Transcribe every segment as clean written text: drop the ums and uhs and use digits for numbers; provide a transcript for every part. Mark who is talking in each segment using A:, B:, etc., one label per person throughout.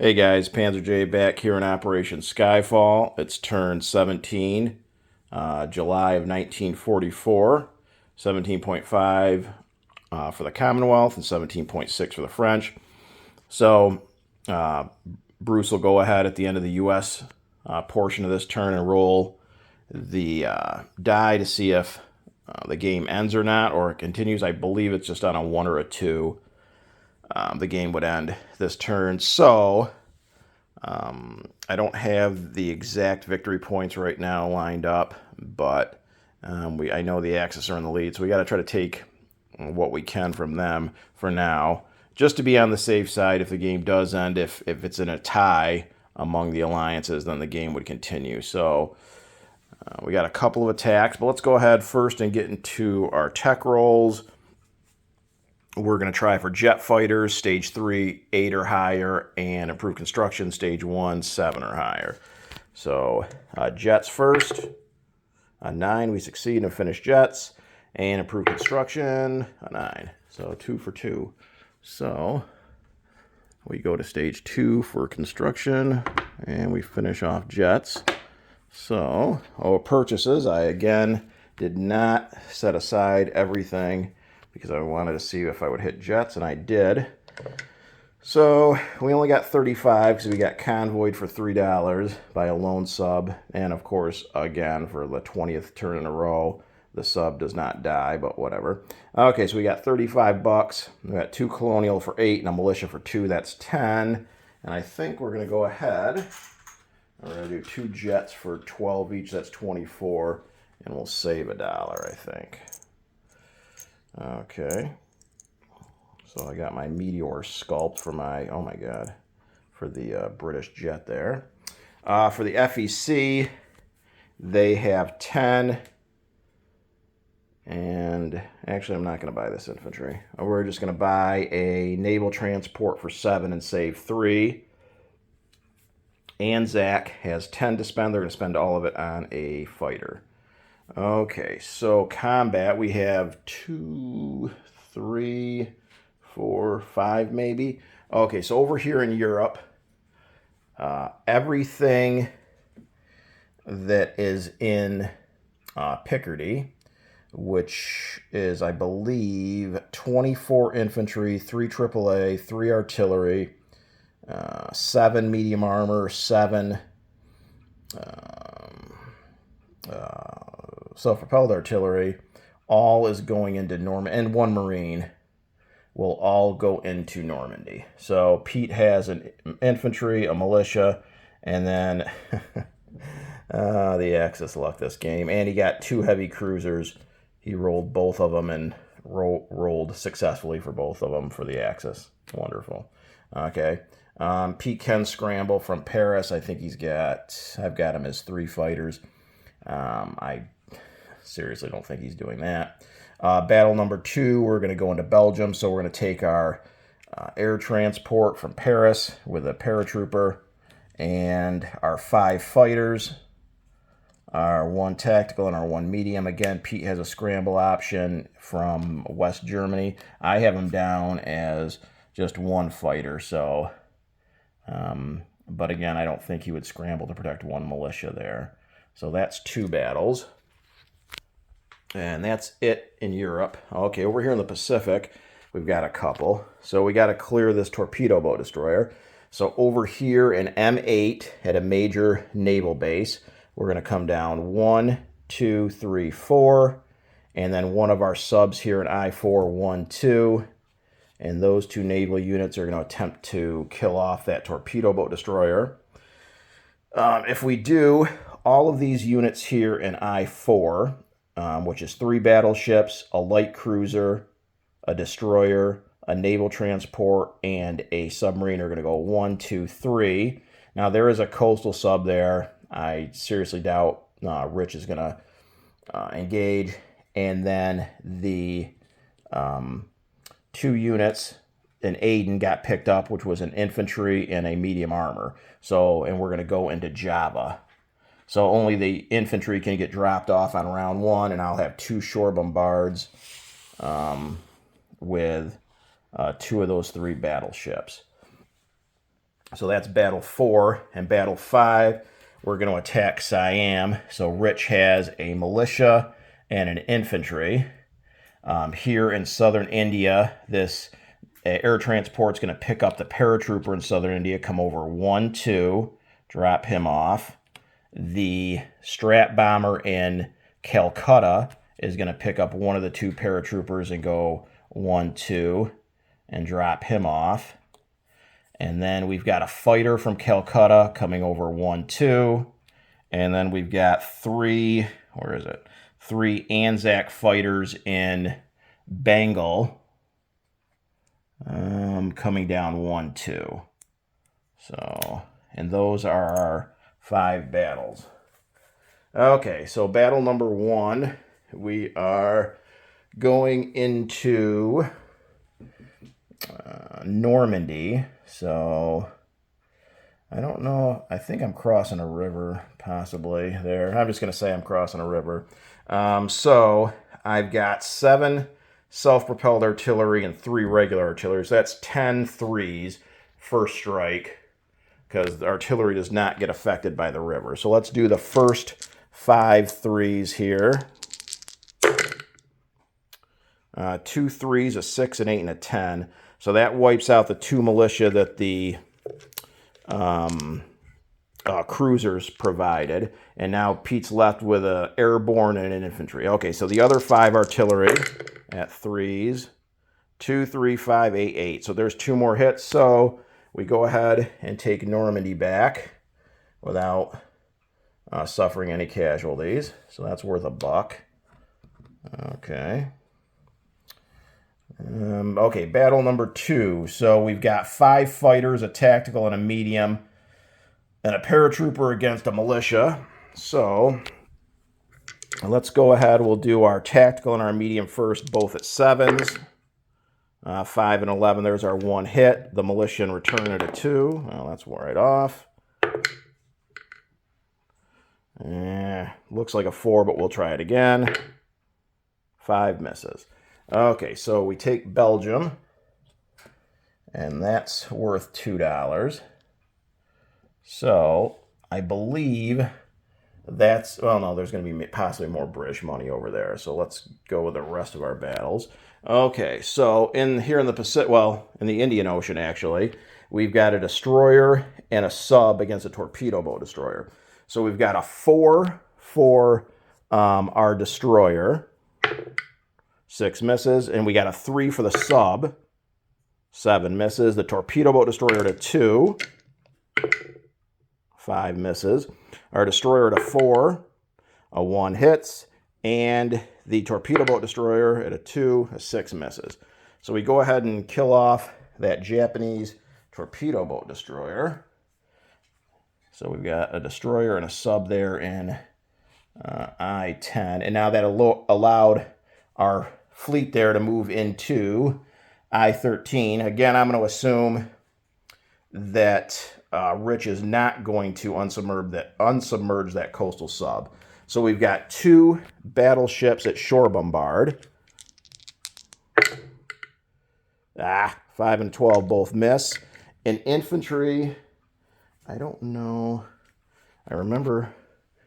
A: Hey guys, Panzer J back here in Operation Skyfall. It's turned 17, July of 1944, 17.5 for the Commonwealth and 17.6 for the French. So Bruce will go ahead at the end of the U.S. Portion of this turn and roll the die to see if the game ends or not, or it continues. I believe it's just on a 1 or a 2. The game would end this turn. So I don't have the exact victory points right now lined up, but I know the Axis are in the lead, so we got to try to take what we can from them for now, just to be on the safe side. If the game does end, if it's in a tie among the alliances, then the game would continue. So we got a couple of attacks, but let's go ahead first and get into our tech rolls. We're going to try for jet fighters, stage 3, 8 or higher, and improved construction, stage 1, 7 or higher. So jets first. 9, we succeed and finish jets. And improved construction, a 9. So 2 for 2. So we go to stage 2 for construction, and we finish off jets. So purchases, I again did not set aside everything because I wanted to see if I would hit jets, and I did. So we only got 35 because we got convoyed for $3 by a lone sub. And of course, again, for the 20th turn in a row, the sub does not die, but whatever. Okay, so we got 35 bucks. We got 2 colonial for 8 and a militia for 2. That's 10. And I think we're going to go ahead. We're going to do 2 jets for 12 each. That's 24. And we'll save $1, I think. Okay, so I got my Meteor sculpt for my, oh my god, for the British jet there. For the FEC, they have 10, and actually I'm not going to buy this infantry. We're just going to buy a naval transport for 7 and save 3. Anzac has 10 to spend. They're going to spend all of it on a fighter. Okay, so combat, we have 2, 3, 4, 5 maybe. Okay, so over here in Europe, everything that is in Picardy, which is, I believe, 24 infantry, 3 AAA, 3 artillery, 7 medium armor, 7... self-propelled artillery, all is going into Normandy, and 1 Marine will all go into Normandy. So Pete has an infantry, a militia, and then the Axis luck this game. And he got 2 heavy cruisers. He rolled both of them and rolled successfully for both of them for the Axis. Wonderful. Okay. Pete can scramble from Paris. I think I've got him as 3 fighters. I seriously don't think he's doing that. Battle number 2, we're going to go into Belgium. So we're going to take our air transport from Paris with a paratrooper and our 5 fighters, our 1 tactical and our 1 medium. Again, Pete has a scramble option from West Germany. I have him down as just 1 fighter. So, but again, I don't think he would scramble to protect 1 militia there. So that's 2 battles. And that's it in Europe. Okay, over here in the Pacific, we've got a couple. So we got to clear this torpedo boat destroyer. So over here in M8 at a major naval base, we're going to come down 1, 2, 3, 4. And then one of our subs here in I4, 1, 2. And those 2 naval units are going to attempt to kill off that torpedo boat destroyer. If we do, all of these units here in I4, which is 3 battleships, a light cruiser, a destroyer, a naval transport, and a submarine are going to go 1, 2, 3. Now, there is a coastal sub there. I seriously doubt Rich is going to engage. And then the 2 units in Aden got picked up, which was an infantry and a medium armor. So, and we're going to go into Java. So only the infantry can get dropped off on round 1, and I'll have 2 shore bombards with 2 of those 3 battleships. So that's battle 4. And battle 5, we're going to attack Siam. So Rich has a militia and an infantry. Here in southern India, this air transport's going to pick up the paratrooper in southern India, come over 1-2, drop him off. The strat bomber in Calcutta is going to pick up one of the 2 paratroopers and go 1-2 and drop him off. And then we've got a fighter from Calcutta coming over 1-2. And then we've got 3 Anzac fighters in Bengal coming down 1-2. So, and those are our 5 battles. Okay, so battle number 1, we are going into Normandy. So I don't know. I think I'm crossing a river, possibly there. I'm just going to say I'm crossing a river. So I've got 7 self-propelled artillery and 3 regular artillery. So that's 10 threes first strike, because the artillery does not get affected by the river. So let's do the first 5 threes here. 2 threes, a 6, an 8, and a 10. So that wipes out the 2 militia that the cruisers provided. And now Pete's left with an airborne and an infantry. Okay, so the other 5 artillery at 3s. 2, 3, 5, 8, 8. So there's 2 more hits. So we go ahead and take Normandy back without suffering any casualties. So that's worth $1. Okay. Okay, battle number 2. So we've got 5 fighters, a tactical and a medium, and a paratrooper against a militia. So let's go ahead. We'll do our tactical and our medium first, both at 7s. 5 and 11, there's our 1 hit. The militia in return at a 2. Well, that's right off. Looks like a 4, but we'll try it again. 5 misses. Okay, so we take Belgium, and that's worth $2. So I believe that's, well, no, there's going to be possibly more British money over there. So let's go with the rest of our battles. Okay, so here in the Pacific, well, in the Indian Ocean, actually, we've got a destroyer and a sub against a torpedo boat destroyer. So we've got a 4 for our destroyer. 6 misses, and we got a 3 for the sub. 7 misses. The torpedo boat destroyer at a 2. 5 misses. Our destroyer at a 4. A 1 hits. And the torpedo boat destroyer at a 2. A 6 misses. So we go ahead and kill off that Japanese torpedo boat destroyer. So we've got a destroyer and a sub there in I-10. And now that allowed our fleet there to move into I-13. Again, I'm going to assume that Rich is not going to unsubmerge that coastal sub. So we've got 2 battleships at shore bombard. 5 and 12 both miss. In infantry, I don't know. I remember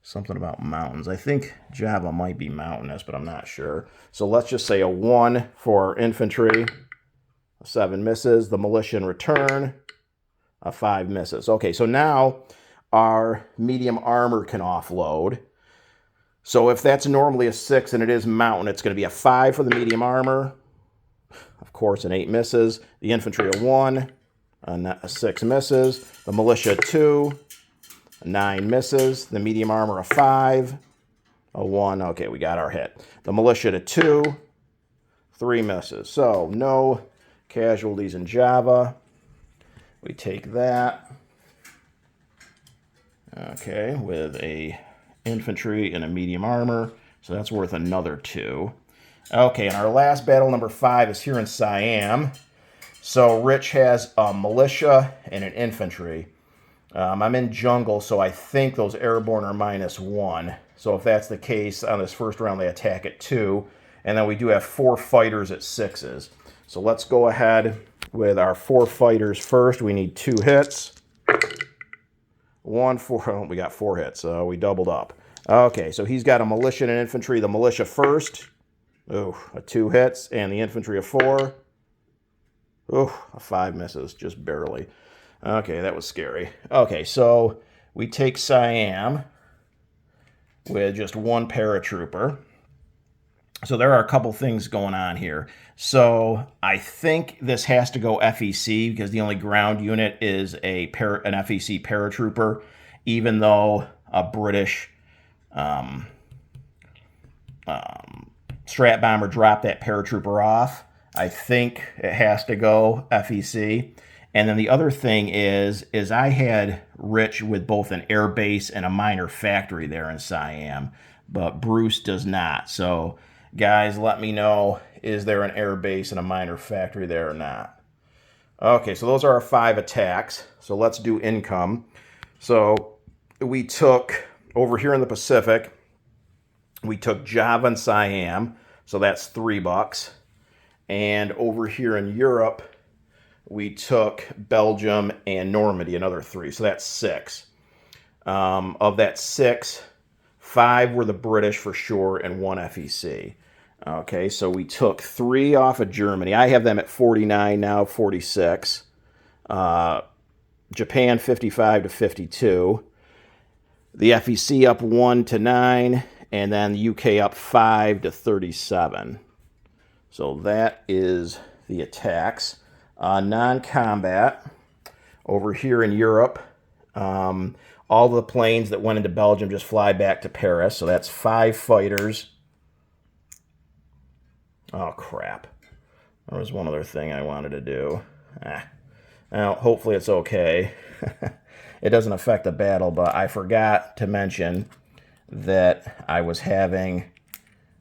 A: something about mountains. I think Java might be mountainous, but I'm not sure. So let's just say a 1 for infantry. A 7 misses. The militia in return. A 5 misses. Okay, so now our medium armor can offload. So if that's normally a 6 and it is mountain, it's going to be a 5 for the medium armor. Of course, an 8 misses. The infantry a 1. A 6 misses. The militia 2. A 9 misses. The medium armor a 5. A 1. Okay, we got our hit. The militia to 2. 3 misses. So no casualties in Java. We take that. Okay, with a infantry and a medium armor. So that's worth another 2. Okay, and our last battle, number 5, is here in Siam. So Rich has a militia and an infantry. I'm in jungle, so I think those airborne are -1. So if that's the case, on this first round, they attack at 2. And then we do have 4 fighters at 6s. So let's go ahead with our 4 fighters first. We need 2 hits. 1, 4. Oh, we got 4 hits, so we doubled up. Okay, so he's got a militia and an infantry. The militia first. Ooh, a 2 hits, and the infantry a 4. Ooh, a 5 misses, just barely. Okay, that was scary. Okay, so we take Siam with just 1 paratrooper. So there are a couple things going on here. So I think this has to go FEC because the only ground unit is an FEC paratrooper, even though a British strat bomber dropped that paratrooper off. I think it has to go FEC. And then the other thing is I had Rich with both an air base and a minor factory there in Siam, but Bruce does not. So guys, let me know, is there an air base and a minor factory there or not? Okay, so those are our 5 attacks. So let's do income. So we took, over here in the Pacific, we took Java and Siam, so that's $3. And over here in Europe, we took Belgium and Normandy, another 3, so that's 6. Of that 6, 5 were the British for sure, and 1 FEC. Okay, so we took 3 off of Germany. I have them at 49 now, 46. Japan 55 to 52. The FEC up 1 to 9, and then the UK up 5 to 37. So that is the attacks. Non-combat, over here in Europe, all the planes that went into Belgium just fly back to Paris. So that's 5 fighters. Oh, crap. There was one other thing I wanted to do. Well, hopefully it's okay. It doesn't affect the battle, but I forgot to mention that I was having,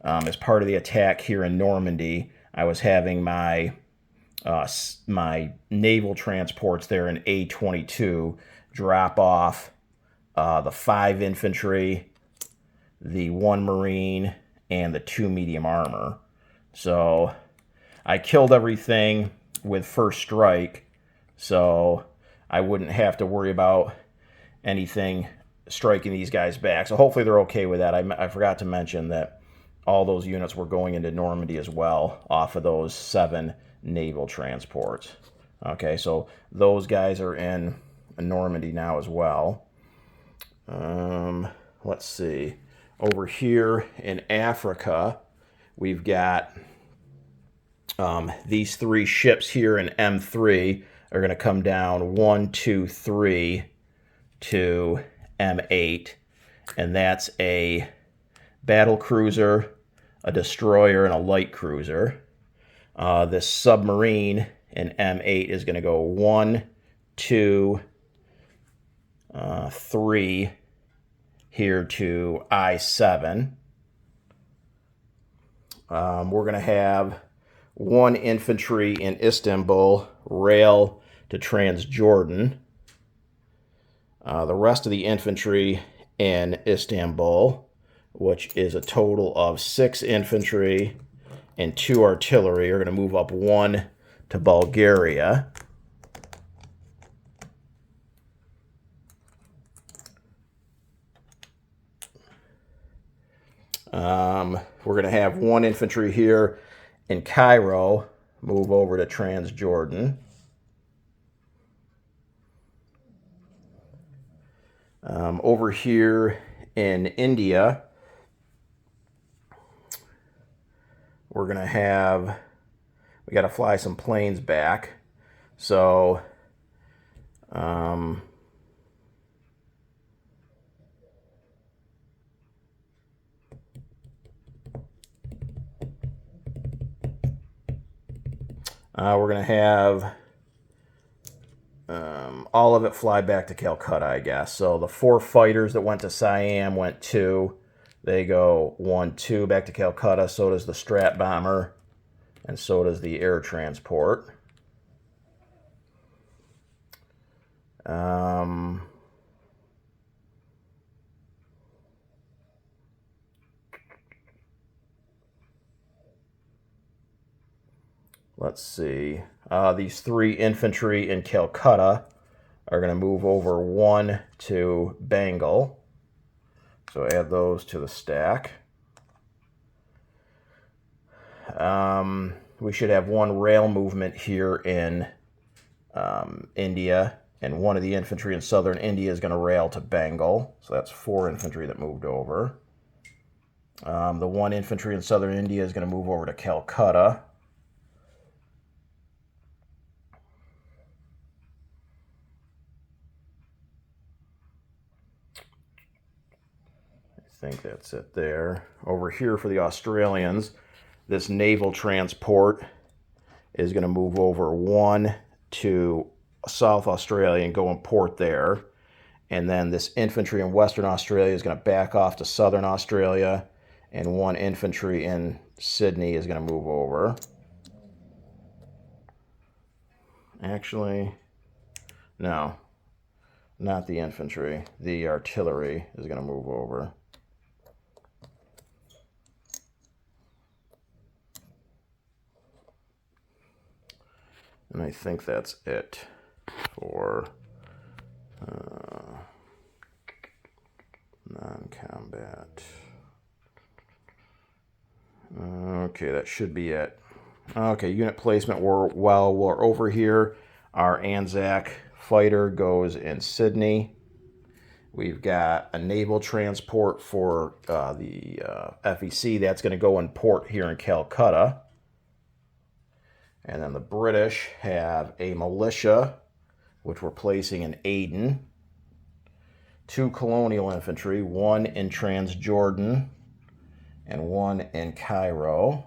A: as part of the attack here in Normandy, I was having my naval transports there in A-22 drop off the 5 infantry, the 1 marine, and the 2 medium armor. So I killed everything with first strike, so I wouldn't have to worry about anything striking these guys back. So hopefully they're okay with that. I forgot to mention that all those units were going into Normandy as well off of those 7 naval transports. Okay, so those guys are in Normandy now as well. Let's see. Over here in Africa, we've got these 3 ships here in M3 are going to come down 1, 2, 3 to M8, and that's a battle cruiser, a destroyer, and a light cruiser. This submarine in M8 is going to go 1, 2, 3 here to I-7. We're going to have 1 infantry in Istanbul, rail to Transjordan. The rest of the infantry in Istanbul, which is a total of 6 infantry and 2 artillery, are going to move up 1 to Bulgaria. We're going to have 1 infantry here in Cairo, move over to Transjordan. Over here in India, we're going to have, we got to fly some planes back. So, we're going to have all of it fly back to Calcutta, I guess. So the 4 fighters that went to Siam went 2. They go 1, 2 back to Calcutta. So does the Strat Bomber, and so does the air transport. Let's see. These 3 infantry in Calcutta are going to move over 1 to Bengal. So add those to the stack. We should have 1 rail movement here in India, and 1 of the infantry in southern India is going to rail to Bengal. So that's 4 infantry that moved over. The 1 infantry in southern India is going to move over to Calcutta. I think that's it there. Over here for the Australians, this naval transport is going to move over 1 to South Australia and go and port there. And then this infantry in Western Australia is going to back off to Southern Australia, and 1 infantry in Sydney is going to move over. Actually, no, not the infantry. The artillery is going to move over. And I think that's it for non-combat. Okay, that should be it. Okay, unit placement. While we're over here, our Anzac fighter goes in Sydney. We've got a naval transport for the FEC. That's going to go in port here in Calcutta. And then the British have a militia, which we're placing in Aden. 2 colonial infantry, 1 in Transjordan and 1 in Cairo.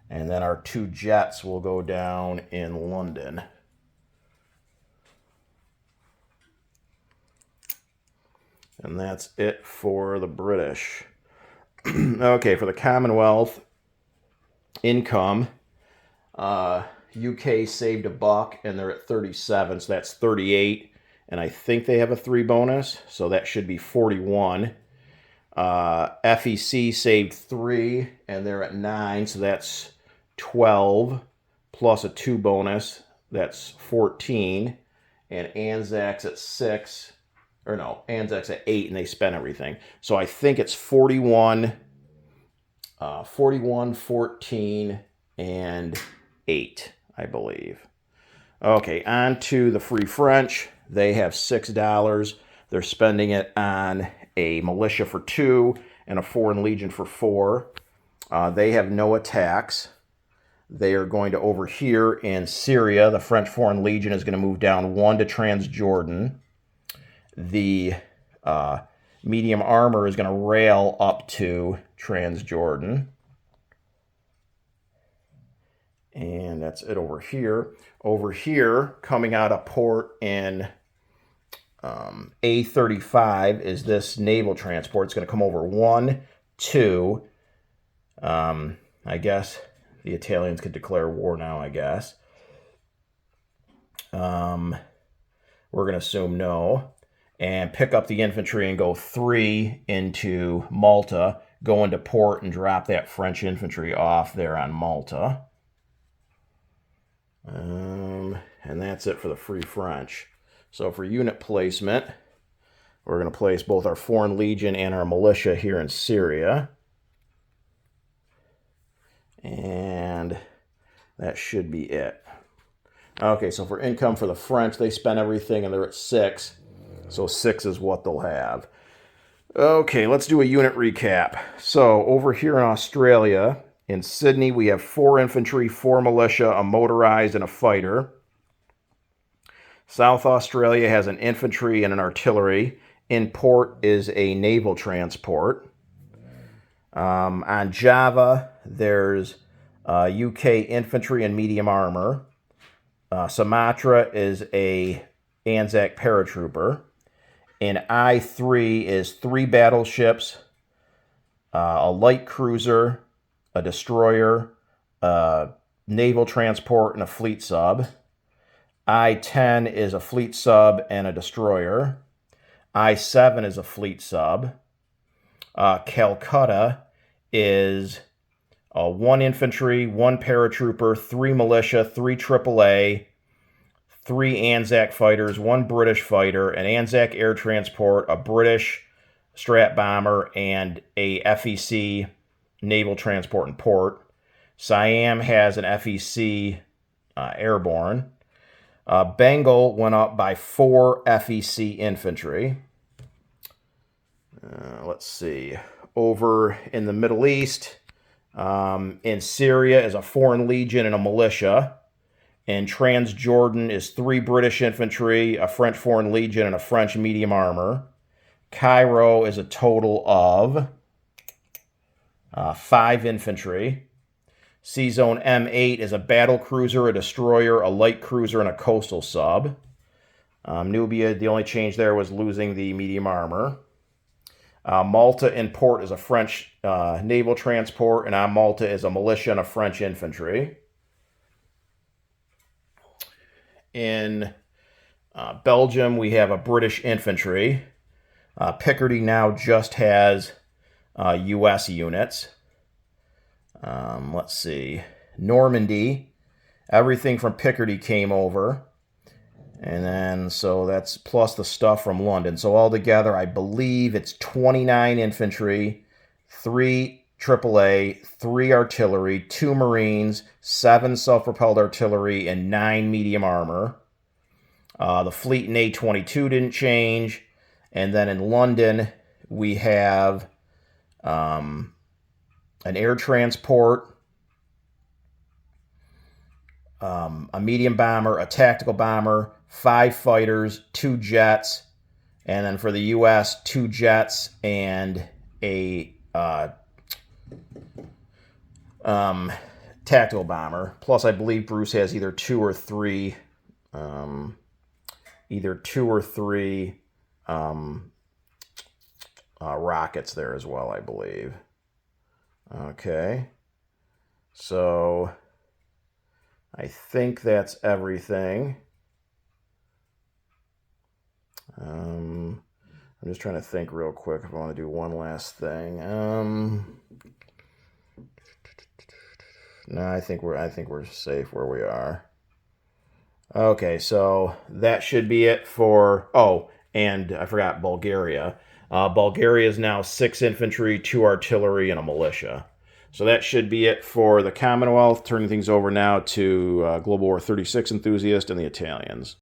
A: And then our 2 jets will go down in London. And that's it for the British. Okay, for the Commonwealth, income. UK saved $1 and they're at 37, so that's 38. And I think they have a 3 bonus, so that should be 41. FEC saved 3 and they're at 9, so that's 12 plus a 2 bonus, that's 14. And Anzac's at 6, or no, Anzac's at 8 and they spent everything. So I think it's 41, 14, and 8, I believe. Okay, on to the Free French. They have $6. They're spending it on a militia for 2 and a Foreign Legion for 4. They have no attacks. They are going to over here in Syria. The French Foreign Legion is going to move down 1 to Transjordan. The medium armor is going to rail up to Transjordan. And that's it over here. Over here, coming out of port in A35 is this naval transport. It's going to come over 1, 2. I guess the Italians could declare war now, I guess. We're going to assume no. And pick up the infantry and go 3 into Malta. Go into port and drop that French infantry off there on Malta. And that's it for the Free French. So for unit placement, we're going to place both our Foreign Legion and our militia here in Syria. And that should be it. Okay, so for income for the French, they spent everything and they're at 6. So 6 is what they'll have. Okay, let's do a unit recap. So over here in Australia, in Sydney, we have 4 infantry, 4 militia, a motorized, and a fighter. South Australia has an infantry and an artillery. In port is a naval transport. On Java, there's UK infantry and medium armor. Sumatra is a Anzac paratrooper. In I-3 is 3 battleships, a light cruiser, a destroyer, a naval transport, and a fleet sub. I-10 is a fleet sub and a destroyer. I-7 is a fleet sub. Calcutta is 1 infantry, 1 paratrooper, 3 militia, 3 AAA, 3 Anzac fighters, 1 British fighter, an Anzac air transport, a British Strat bomber, and a FEC naval transport and port. Siam has an FEC airborne. Bengal went up by 4 FEC infantry. Let's see. Over in the Middle East, in Syria is a Foreign Legion and a militia. In Transjordan is 3 British infantry, a French Foreign Legion, and a French medium armor. Cairo is a total of 5 infantry. C-Zone M8 is a battle cruiser, a destroyer, a light cruiser, and a coastal sub. Nubia, the only change there was losing the medium armor. Malta in port is a French naval transport, and on Malta is a militia and a French infantry. In Belgium, we have a British infantry. Picardy now just has U.S. units. Let's see. Normandy, everything from Picardy came over. And then, so that's plus the stuff from London. So altogether, I believe it's 29 infantry, 3 AAA, 3 artillery, 2 Marines, 7 self-propelled artillery, and 9 medium armor. The fleet in A-22 didn't change. And then in London, we have an air transport, a medium bomber, a tactical bomber, 5 fighters, 2 jets, and then for the U.S., 2 jets and a tactical bomber. Plus, I believe Bruce has either 2 or 3 rockets there as well, I believe. Okay, so I think that's everything. I'm just trying to think real quick if I want to do one last thing. No, I think we're safe where we are. Okay, so that should be it for. Oh, and I forgot Bulgaria. Bulgaria is now 6 infantry, 2 artillery, and a militia. So that should be it for the Commonwealth. Turning things over now to Global War 36 enthusiast and the Italians.